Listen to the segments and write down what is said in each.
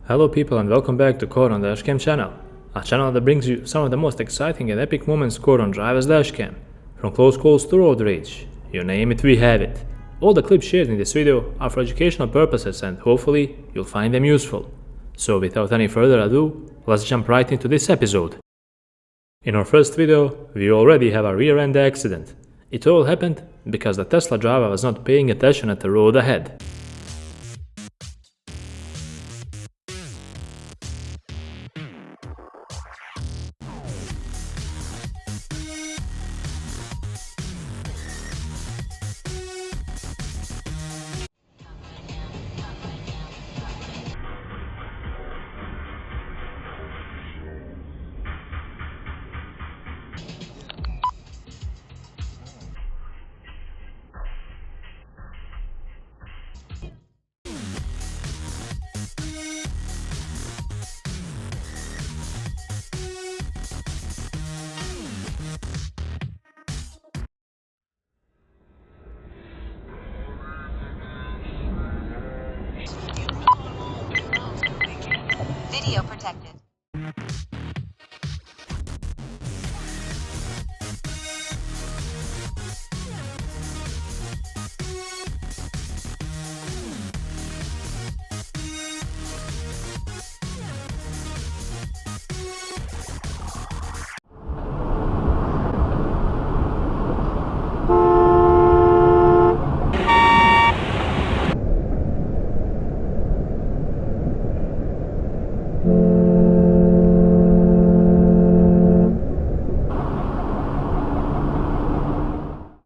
Hello people and welcome back to Car Dashcam channel, a channel that brings you some of the most exciting and epic moments caught on driver's dashcam. From close calls to road rage, you name it, we have it. All the clips shared in this video are for educational purposes and hopefully you'll find them useful. So without any further ado, let's jump right into this episode. In our first video, we already have a rear end accident. It all happened because the Tesla driver was not paying attention at the road ahead. Video protected.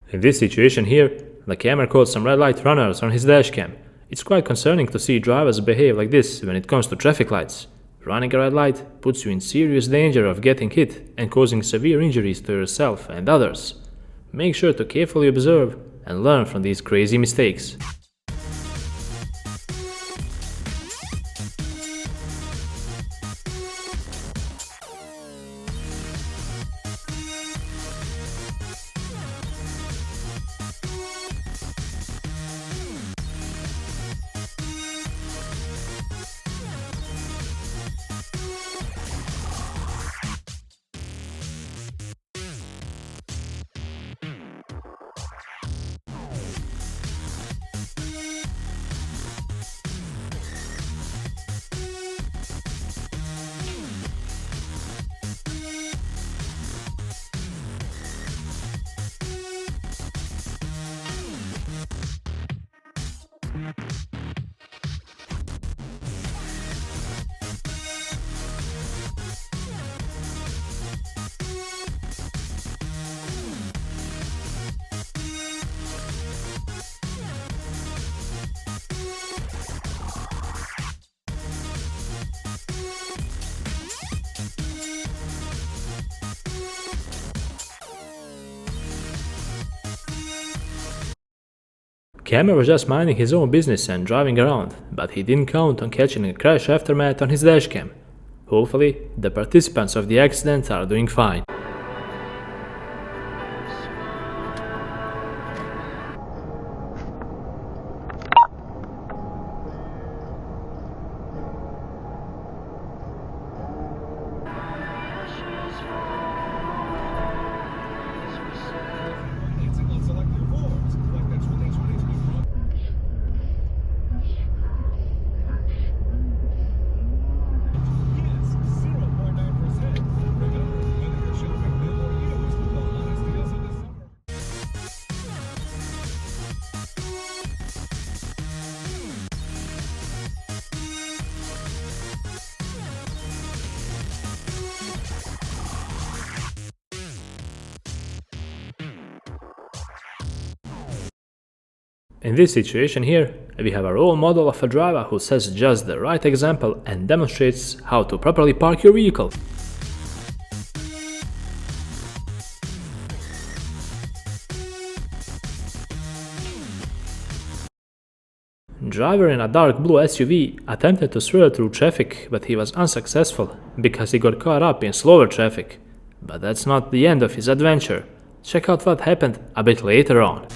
In this situation here, the camera caught some red light runners on his dashcam. It's quite concerning to see drivers behave like this when it comes to traffic lights. Running a red light puts you in serious danger of getting hit and causing severe injuries to yourself and others. Make sure to carefully observe and learn from these crazy mistakes. Camera was just minding his own business and driving around, but he didn't count on catching a crash aftermath on his dashcam. Hopefully, the participants of the accident are doing fine. In this situation here, we have a role model of a driver who sets just the right example and demonstrates how to properly park your vehicle. Driver in a dark blue SUV attempted to swerve through traffic, but he was unsuccessful because he got caught up in slower traffic. But that's not the end of his adventure. Check out what happened a bit later on.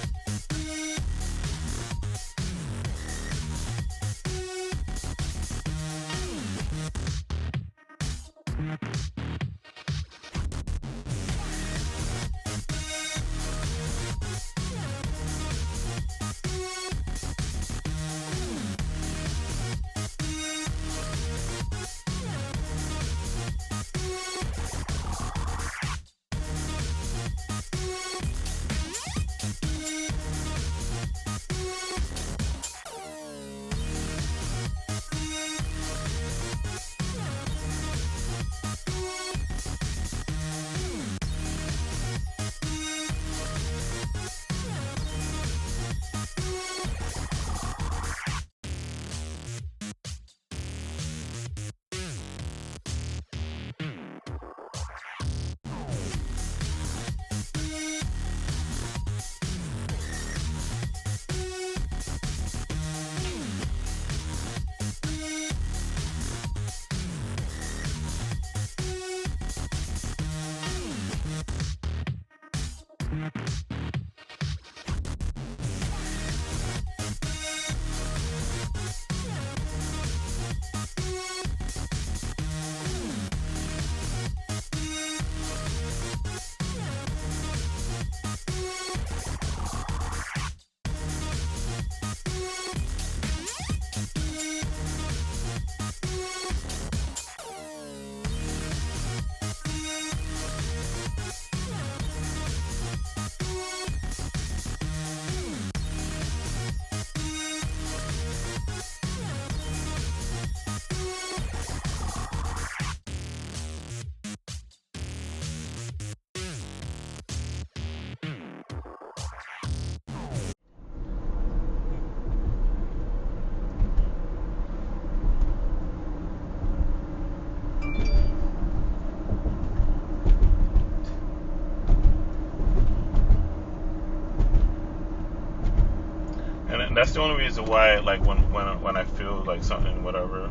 And that's the only reason why, like, when I feel like something, whatever.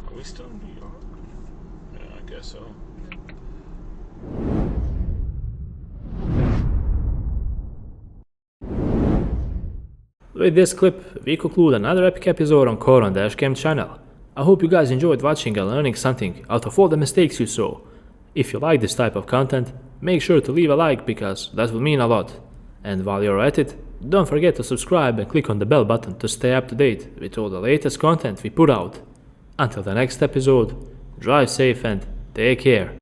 Are we still in New York? Yeah, I guess so. With this clip, we conclude another epic episode on Caayydenn Dashcam channel. I hope you guys enjoyed watching and learning something out of all the mistakes you saw. If you like this type of content, make sure to leave a like because that will mean a lot. And while you're at it, don't forget to subscribe and click on the bell button to stay up to date with all the latest content we put out. Until the next episode, drive safe and take care.